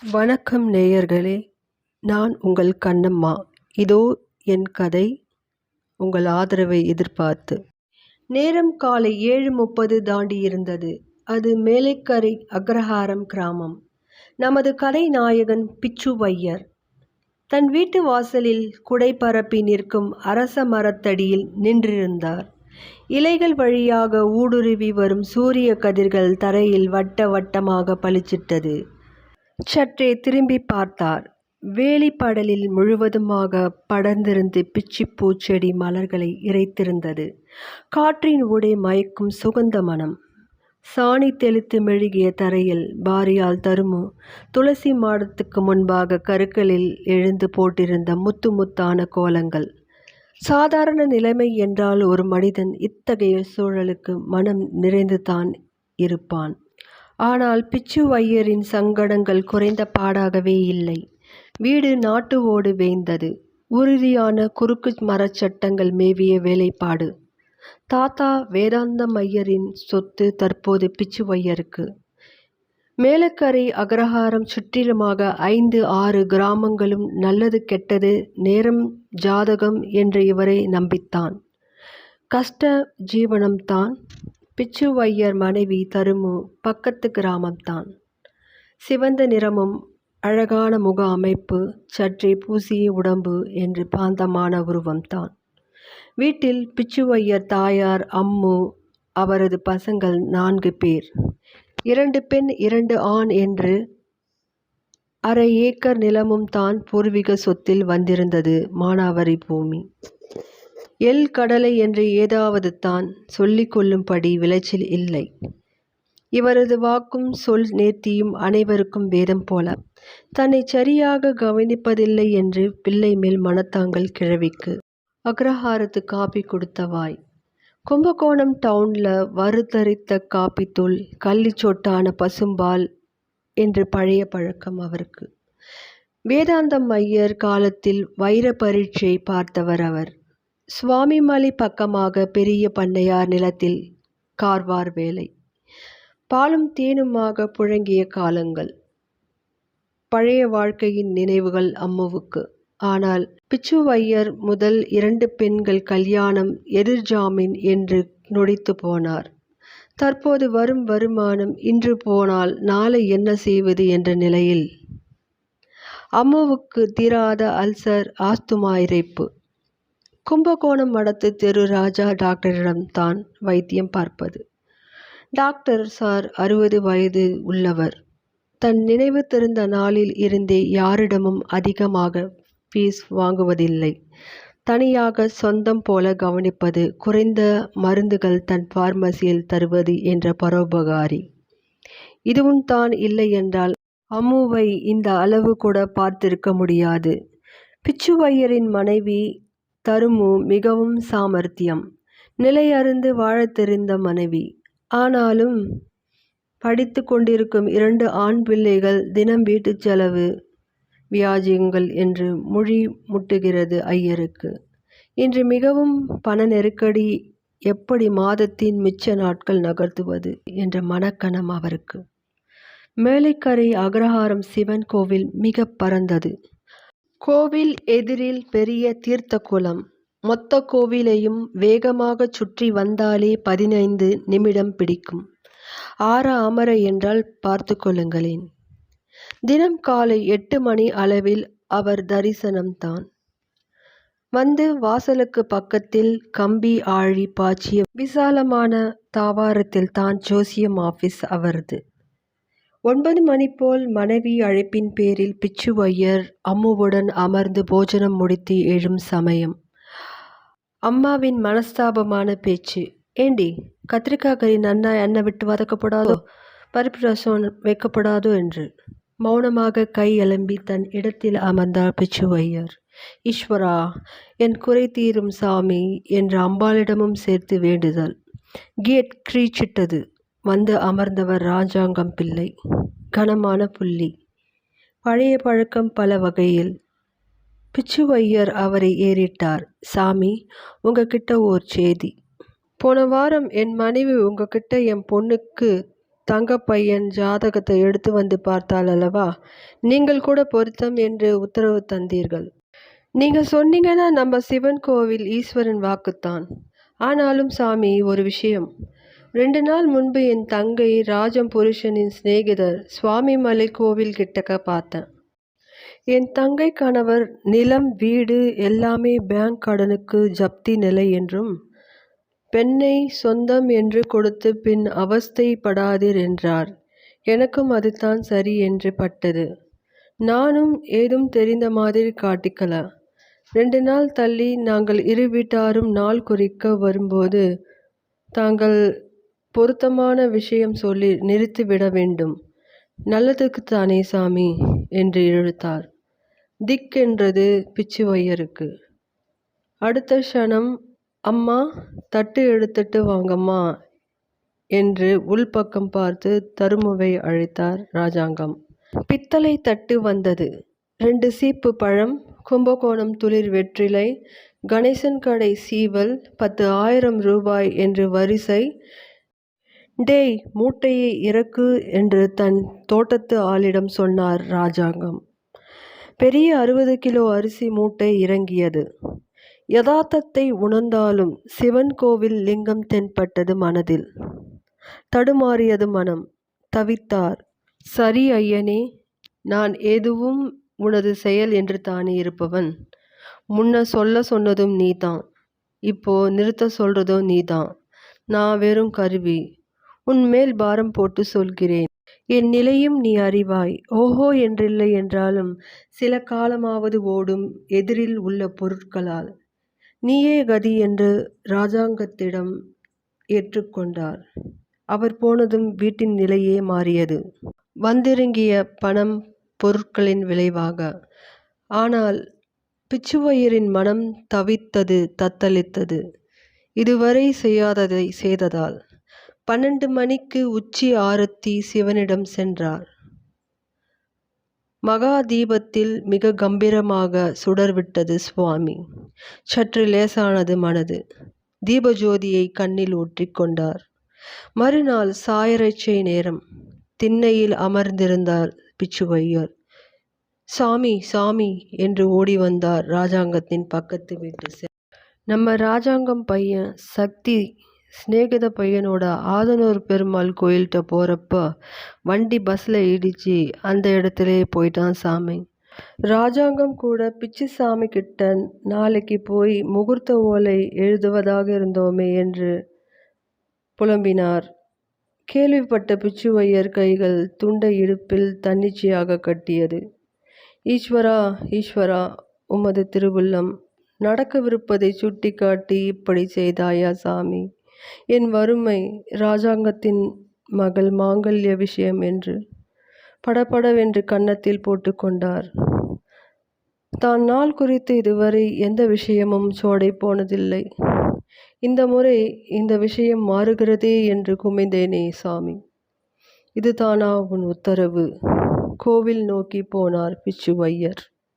வணக்கம் நேயர்களே, நான் உங்கள் கண்ணம்மா. இதோ என் கதை, உங்கள் ஆதரவை எதிர்பார்த்து. நேரம் காலை 7:30 தாண்டியிருந்தது. அது மேலைக்கரை அக்ரஹாரம் கிராமம். நமது கதை நாயகன் பிச்சுவையர் தன் வீட்டு வாசலில் குடை பரப்பி நிற்கும் அரச மரத்தடியில் நின்றிருந்தார். இலைகள் வழியாக ஊடுருவி வரும் சூரிய கதிர்கள் தரையில் வட்ட வட்டமாக பளிச்சிட்டது. சற்றே திரும்பி பார்த்தார். வேலிப்படலில் முழுவதுமாக படர்ந்திருந்து பிச்சிப்பூ செடி மலர்களை இறைத்திருந்தது. காற்றின் ஊடே மயக்கும் சுகந்த மனம். சாணி தெளித்து மெழுகிய தரையில் பாரியால் தருமு துளசி மாடத்துக்கு முன்பாக கருக்களில் எழுந்து போட்டிருந்த முத்து முத்தான கோலங்கள். சாதாரண நிலைமை என்றால் ஒரு மனிதன் இத்தகைய சூழலுக்கு மனம் நிறைந்துதான் இருப்பான். ஆனால் பிச்சுவையரின் சங்கடங்கள் குறைந்த பாடாகவே இல்லை. வீடு நாட்டு ஓடு வேய்ந்தது. உறுதியான குறுக்கு மரச்சட்டங்கள் மேவிய வேலைப்பாடு. தாத்தா வேதாந்தம் ஐயரின் சொத்து தற்போது பிச்சுவையருக்கு. மேலக்கரை அக்ரஹாரம் சுற்றிலுமாக 5-6 கிராமங்களும் நல்லது கெட்டது நேரம் ஜாதகம் என்று இவரை நம்பித்தான். கஷ்ட ஜீவனம்தான். பிச்சுவையர் மனைவி தருமு பக்கத்து கிராமம்தான். சிவந்த நிறமும் அழகான முக அமைப்பு, சற்றே பூசிய உடம்பு என்று பாந்தமான உருவம்தான். வீட்டில் பிச்சுவையர் தாயார் அம்மு, அவரது பசங்கள் 4 பேர். 2 பெண் 2 ஆண் என்று 1/2 ஏக்கர் நிலமும் தான் பூர்வீக சொத்தில் வந்திருந்தது. மானாவாரி பூமி. எள் கடலை என்று ஏதாவது தான் சொல்லிக் கொள்ளும்படி விளைச்சல் இல்லை. இவரது வாக்கும் சொல் நேர்த்தியும் அனைவருக்கும் வேதம் போல. தன்னை சரியாக கவனிப்பதில்லை என்று பிள்ளை மேல் மனத்தாங்கல் கிழவிக்கு. அக்ரஹாரத்து காப்பி கொடுத்த வாய். கும்பகோணம் டவுன்ல வறுத்தரித்த காப்பித்தூள், கள்ளிச்சொட்டான பசும்பால் என்று பழைய பழக்கம் அவருக்கு. வேதாந்தம் ஐயர் காலத்தில் வைர பரீட்சை பார்த்தவர் அவர். சுவாமிமலை பக்கமாக பெரிய பண்ணையார் நிலத்தில் கார்வார் வேலை. பாலும் தேனுமாக புழங்கிய காலங்கள். பழைய வாழ்க்கையின் நினைவுகள் அம்முவுக்கு. ஆனால் பிச்சுவையர் முதல் 2 பெண்கள் கல்யாணம் எதிர்ஜாமீன் என்று நொடித்து போனார். தற்போது வரும் வருமானம் இன்று போனால் நாளை என்ன செய்வது என்ற நிலையில். அம்முவுக்கு தீராத அல்சர், ஆஸ்துமா இரைப்பு. கும்பகோணம் மடத்து தெரு ராஜா டாக்டரிடம் தான் வைத்தியம் பார்ப்பது. டாக்டர் சார் 60 வயது உள்ளவர். தன் நினைவு தெரிந்த நாளில் இருந்தே யாரிடமும் அதிகமாக ஃபீஸ் வாங்குவதில்லை. தனியாக சொந்தம் போல கவனிப்பது, குறைந்த மருந்துகள் தன் பார்மசியில் தருவது என்ற பரோபகாரி. இதுவும் தான் இல்லை என்றால் அம்முவை இந்த அளவு கூட பார்த்திருக்க முடியாது. பிச்சுவையரின் மனைவி தருமு மிகவும் சாமர்த்தியம். நிலையறிந்து வாழத் தெரிந்த மனைவி. ஆனாலும் படித்து கொண்டிருக்கும் 2 ஆண் பிள்ளைகள் தினம் வீட்டு செலவு வியாஜியங்கள் என்று மொழி முட்டுகிறது ஐயருக்கு. இன்று மிகவும் பண நெருக்கடி. எப்படி மாதத்தின் மிச்ச நாட்கள் நகர்த்துவது என்ற மனக்கணம் அவருக்கு. மேலைக்கரை அக்ரஹாரம் சிவன் கோவில் மிக பரந்தது. கோவில் எதிரில் பெரிய தீர்த்த குளம். மொத்த கோவிலையும் வேகமாக சுற்றி வந்தாலே 15 நிமிடம் பிடிக்கும். ஆற அமர என்றால் பார்த்து கொள்ளுங்களேன். தினம் காலை 8 மணி அளவில் அவர் தரிசனம்தான். வந்து வாசலுக்கு பக்கத்தில் கம்பி ஆழி பாய்ச்சிய விசாலமான தாவாரத்தில் தான் ஜோசியம் ஆபீஸ் அவரது. 9 மணி போல் மனைவி அழைப்பின் பேரில் பிச்சுவையர் அம்முவுடன் அமர்ந்து போஜனம் முடித்து எழும் சமயம். அம்மாவின் மனஸ்தாபமான பேச்சு. ஏண்டி, கத்திரிக்காய் கறி நன்னா எண்ணெய் விட்டு வதக்கப்படாதோ, பருப்பு ரசம் வைக்கப்படாதோ என்று. மௌனமாக கை எலும்பி தன் இடத்தில் அமர்ந்தார் பிச்சுவையர். ஈஸ்வரா, என் குறை தீரும் சாமி என்று அம்பாளிடமும் சேர்த்து வேண்டுதல். கேட் கிரீச்சிட்டது. வந்து அமர்ந்தவர் ராஜாங்கம் பிள்ளை. கனமான புள்ளி. பழைய பழக்கம் பல வகையில். பிச்சுவையர் அவரை ஏறிட்டார். சாமி, உங்ககிட்ட ஓர் செய்தி. போன வாரம் என் மனைவி உங்ககிட்ட என் பொண்ணுக்கு தங்க பையன் ஜாதகத்தை எடுத்து வந்து பார்த்தால் அல்லவா நீங்கள் கூட பொருத்தம் என்று உத்தரவு தந்தீர்கள். நீங்கள் சொன்னீங்கன்னா நம்ம சிவன் கோவில் ஈஸ்வரன் வாக்குத்தான். ஆனாலும் சாமி, ஒரு விஷயம். 2 நாள் முன்பு என் தங்கை ராஜம் புருஷனின் சிநேகிதர் சுவாமிமலை கோவில் கிட்டக்க பார்த்தேன். என் தங்கை கணவர் நிலம் வீடு எல்லாமே பேங்க் கடனுக்கு ஜப்தி நிலை என்றும் பெண்ணை சொந்தம் என்று கொடுத்து பின் அவஸ்தைப்படாதீர் என்றார். எனக்கும் அதுதான் சரி என்று பட்டது. நானும் ஏதும் தெரிந்த மாதிரி காட்டிக்கல. 2 நாள் தள்ளி நாங்கள் இரு வீட்டாரும் நாள் குறிக்க வரும்போது தாங்கள் பொருத்தமான விஷயம் சொல்லி நிறுத்திவிட வேண்டும். நல்லதுக்குத்தானே சாமி என்று இழுத்தார். திக்கென்றது பிச்சுவையருக்கு. அடுத்த க்ஷணம், அம்மா தட்டு எடுத்துட்டு வாங்கம்மா என்று உள்பக்கம் பார்த்து தருமுவை அழைத்தார் ராஜாங்கம். பித்தளை தட்டு வந்தது. 2 சீப்பு பழம், கும்பகோணம் துளிர் வெற்றிலை, கணேசன் கடை சீவல், 10,000 ரூபாய் என்று வரிசை. டேய், மூட்டையை இறக்கு என்று தன் தோட்டத்து ஆளிடம் சொன்னார் ராஜாங்கம். பெரிய 60 கிலோ அரிசி மூட்டை இறங்கியது. யதார்த்தத்தை உணர்ந்தாலும் சிவன் கோவில் லிங்கம் தென்பட்டது மனதில். தடுமாறியது மனம். தவித்தார். சரி ஐயனே, நான் எதுவும் உனது செயல் என்று தானே இருப்பவன். முன்ன சொல்ல சொன்னதும் நீதான், இப்போ நிறுத்த சொல்றதும் நீதான். நான் வெறும் கருவி. உன்மேல் பாரம் போட்டு சொல்கிறேன். என் நிலையும் நீ அறிவாய். ஓஹோ என்றில்லை என்றாலும் சில காலமாவது ஓடும் எதிரில் உள்ள பொருட்களால். நீயே கதி என்று ராஜாங்கத்திடம் ஏற்றுக்கொண்டார். அவர் போனதும் வீட்டின் நிலையே மாறியது. வந்திறங்கிய பணம் பொருட்களின் விளைவாக. ஆனால் பிச்சுவயிரின் மனம் தவித்தது, தத்தளித்தது. இதுவரை செய்யாததை செய்ததால். 12 மணிக்கு உச்சி ஆரத்தி சிவனிடம் சென்றார். மகா தீபத்தில் மிக கம்பீரமாக சுடர்விட்டது சுவாமி. சற்று லேசானது மனது. தீபஜோதியை கண்ணில் ஊற்றிக் கொண்டார். மறுநாள் சாயரட்சை நேரம். திண்ணையில் அமர்ந்திருந்தார் பிச்சுவையர். சாமி சாமி என்று ஓடி வந்தார் ராஜாங்கத்தின் பக்கத்து வீட்டு. நம்ம ராஜாங்கம் பையன் சக்தி சிநேகித பையனோட ஆதனூர் பெருமாள் கோயில்கிட்ட போகிறப்ப வண்டி பஸ்ஸில் இடிச்சு அந்த இடத்துல போயிட்டான் சாமி. ராஜாங்கம் கூட பிச்சுசாமி கிட்ட நாளைக்கு போய் முகூர்த்த ஓலை எழுதுவதாக இருந்தோமே என்று புலம்பினார். கேள்விப்பட்ட பிச்சுவையர் கைகள் துண்டை இடுப்பில் தன்னிச்சையாக கட்டியது. ஈஸ்வரா ஈஸ்வரா, உமது திருவுள்ளம். நடக்கவிருப்பதை சுட்டி காட்டி இப்படி செய்தாயா சாமி? என் வறுமை ராஜாங்கத்தின் மகள் மாங்கல்ய விஷயம் என்று படபடவென்று கன்னத்தில் போட்டு கொண்டார். தான் நாள் குறித்து இதுவரை எந்த விஷயமும் சோடை போனதில்லை. இந்த முறை இந்த விஷயம் மாறுகிறதே என்று குமைந்தேனே சாமி. இதுதானா உன் உத்தரவு? கோவில் நோக்கி போனார் பிச்சுவையர்.